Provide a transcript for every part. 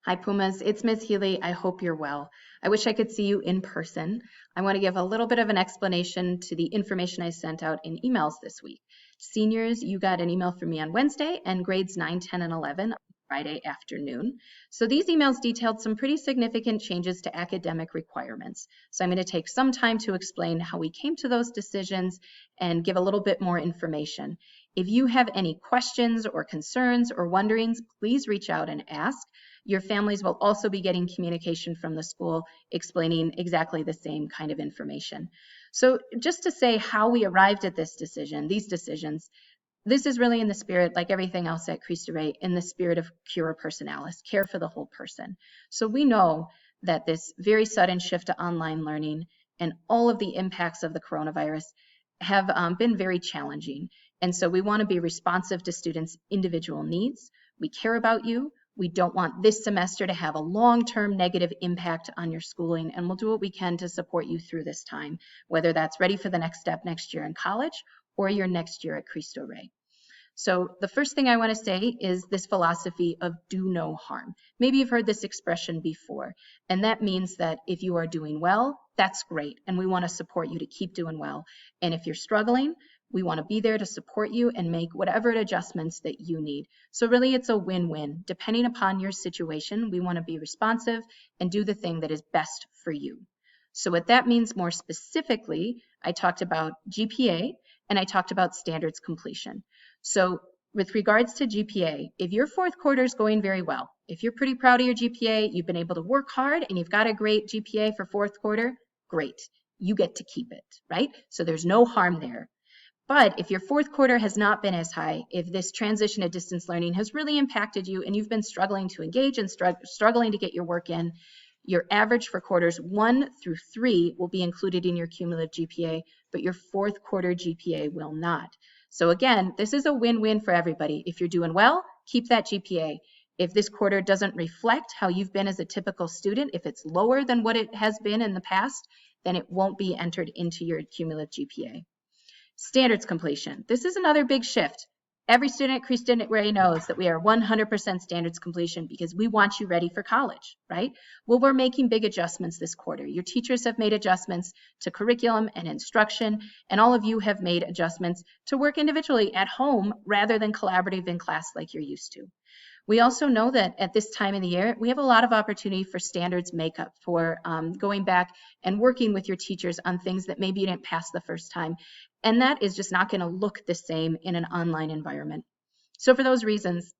Hi, Pumas. It's Ms. Healy. I hope you're well. I wish I could see you in person. I want to give a little bit of an explanation to the information I sent out in emails this week. Seniors, you got an email from me on Wednesday, and grades 9, 10, and 11 on Friday afternoon. So these emails detailed some pretty significant changes to academic requirements. So I'm going to take some time to explain how we came to those decisions and give a little bit more information. If you have any questions or concerns or wonderings, please reach out and ask. Your families will also be getting communication from the school explaining exactly the same kind of information. So just to say how we arrived at this decision, these decisions, this is really in the spirit, like everything else at Cristo Rey, in the spirit of cura personalis, care for the whole person. So we know that this very sudden shift to online learning and all of the impacts of the coronavirus have been very challenging. And so we want to be responsive to students' individual needs. We care about you. We don't want this semester to have a long-term negative impact on your schooling, and we'll do what we can to support you through this time, whether that's ready for the next step next year in college or your next year at Cristo Rey. So the first thing I want to say is this philosophy of do no harm. Maybe you've heard this expression before, and that means that if you are doing well, that's great, and we want to support you to keep doing well. And if you're struggling, we want to be there to support you and make whatever adjustments that you need. So really it's a win-win. Depending upon your situation, we want to be responsive and do the thing that is best for you. So what that means more specifically, I talked about GPA and I talked about standards completion. So with regards to GPA, if your fourth quarter is going very well, if you're pretty proud of your GPA, you've been able to work hard and you've got a great GPA for fourth quarter, great. You get to keep it, right? So there's no harm there. But if your fourth quarter has not been as high, if this transition to distance learning has really impacted you and you've been struggling to engage and struggling to get your work in, your average for quarters 1 through 3 will be included in your cumulative GPA, but your fourth quarter GPA will not. So again, this is a win-win for everybody. If you're doing well, keep that GPA. If this quarter doesn't reflect how you've been as a typical student, if it's lower than what it has been in the past, then it won't be entered into your cumulative GPA. Standards completion. This is another big shift. Every student at Cristo Rey knows that we are 100% standards completion because we want you ready for college, right? Well, we're making big adjustments this quarter. Your teachers have made adjustments to curriculum and instruction, and all of you have made adjustments to work individually at home rather than collaborative in class like you're used to. We also know that at this time of the year, we have a lot of opportunity for standards makeup, for going back and working with your teachers on things that maybe you didn't pass the first time. And that is just not going to look the same in an online environment. So for those reasons,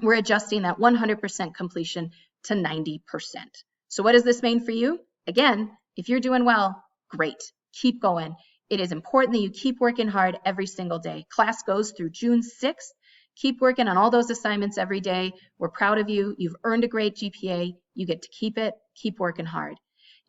we're adjusting that 100% completion to 90%. So what does this mean for you? Again, if you're doing well, great. Keep going. It is important that you keep working hard every single day. Class goes through June 6th. Keep working on all those assignments every day. We're proud of you. You've earned a great GPA. You get to keep it. Keep working hard.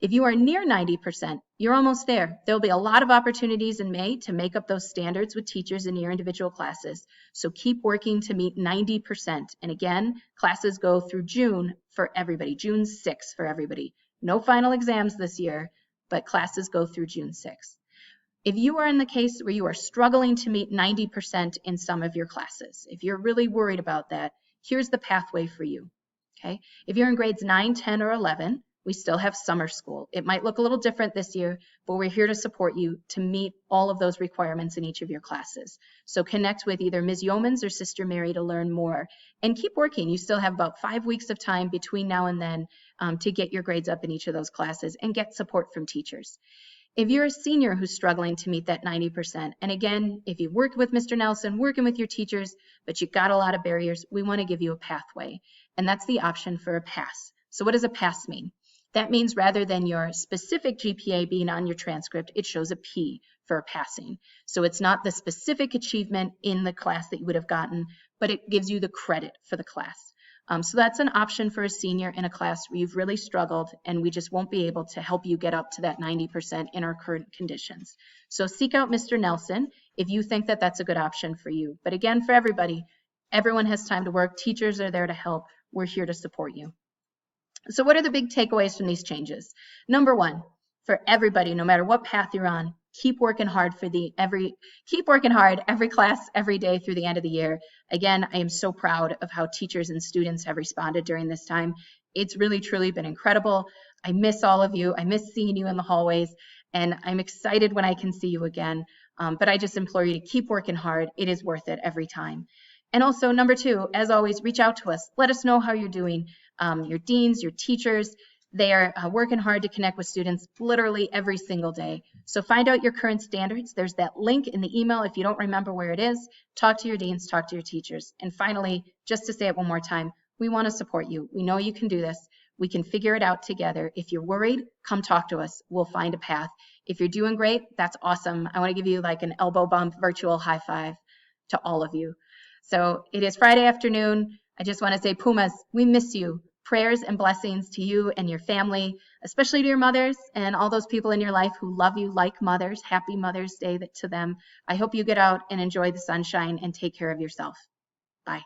If you are near 90%, you're almost there. There'll be a lot of opportunities in May to make up those standards with teachers in your individual classes. So keep working to meet 90%. And again, classes go through June for everybody, June 6th for everybody. No final exams this year, but classes go through June 6th. If you are in the case where you are struggling to meet 90% in some of your classes, if you're really worried about that, here's the pathway for you, okay? If you're in grades 9, 10, or 11, we still have summer school. It might look a little different this year, but we're here to support you to meet all of those requirements in each of your classes. So connect with either Ms. Yeomans or Sister Mary to learn more and keep working. You still have about 5 weeks of time between now and then to get your grades up in each of those classes and get support from teachers. If you're a senior who's struggling to meet that 90%, and again, if you've worked with Mr. Nelson, working with your teachers, but you've got a lot of barriers, we want to give you a pathway, and that's the option for a pass. So what does a pass mean? That means rather than your specific GPA being on your transcript, it shows a P for passing. So it's not the specific achievement in the class that you would have gotten, but it gives you the credit for the class. So that's an option for a senior in a class where you've really struggled and we just won't be able to help you get up to that 90% in our current conditions. So seek out Mr. Nelson if you think that that's a good option for you. But again, for everybody, everyone has time to work. Teachers are there to help. We're here to support you. So what are the big takeaways from these changes? Number one, for everybody, no matter what path you're on, Keep working hard keep working hard every class, every day through the end of the year. Again, I am so proud of how teachers and students have responded during this time. It's really, truly been incredible. I miss all of you. I miss seeing you in the hallways, and I'm excited when I can see you again. But I just implore you to keep working hard. It is worth it every time. And also, number two, as always, reach out to us. Let us know how you're doing. Your deans, your teachers, they are working hard to connect with students literally every single day. So find out your current standards. There's that link in the email if you don't remember where it is. Talk to your deans, talk to your teachers. And finally, just to say it one more time, we want to support you. We know you can do this. We can figure it out together. If you're worried, come talk to us. We'll find a path. If you're doing great, that's awesome. I want to give you like an elbow bump, virtual high five to all of you. So it is Friday afternoon. I just want to say, Pumas, we miss you. Prayers and blessings to you and your family, especially to your mothers and all those people in your life who love you like mothers. Happy Mother's Day to them. I hope you get out and enjoy the sunshine and take care of yourself. Bye.